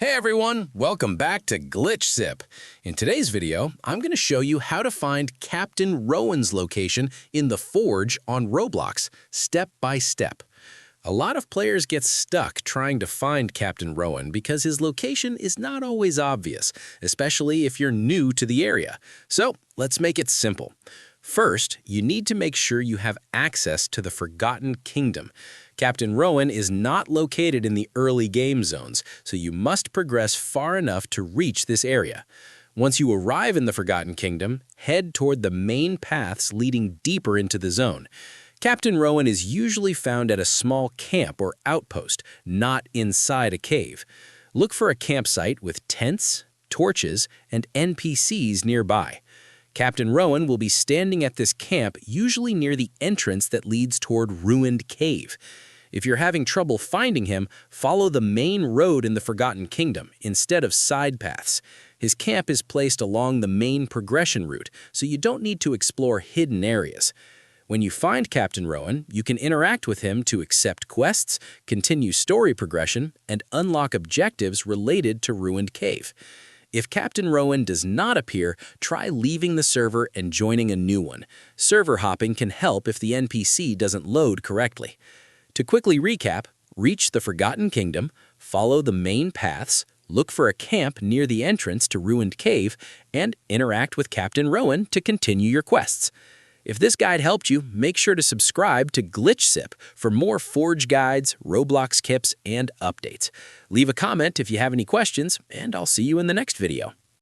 Hey everyone, welcome back to Glitch Sip. In today's video, I'm going to show you how to find Captain Rowan's location in the Forge on Roblox, step by step. A lot of players get stuck trying to find Captain Rowan because his location is not always obvious, especially if you're new to the area. So let's make it simple. First, you need to make sure you have access to the Forgotten Kingdom. Captain Rowan is not located in the early game zones, so you must progress far enough to reach this area. Once you arrive in the Forgotten Kingdom, head toward the main paths leading deeper into the zone. Captain Rowan is usually found at a small camp or outpost, not inside a cave. Look for a campsite with tents, torches, and NPCs nearby. Captain Rowan will be standing at this camp, usually near the entrance that leads toward Ruined Cave. If you're having trouble finding him, follow the main road in the Forgotten Kingdom instead of side paths. His camp is placed along the main progression route, so you don't need to explore hidden areas. When you find Captain Rowan, you can interact with him to accept quests, continue story progression, and unlock objectives related to Ruined Cave. If Captain Rowan does not appear, try leaving the server and joining a new one. Server hopping can help if the NPC doesn't load correctly. To quickly recap, reach the Forgotten Kingdom, follow the main paths, look for a camp near the entrance to Ruined Cave, and interact with Captain Rowan to continue your quests. If this guide helped you, make sure to subscribe to Glitch Sip for more Forge guides, Roblox tips, and updates. Leave a comment if you have any questions, and I'll see you in the next video.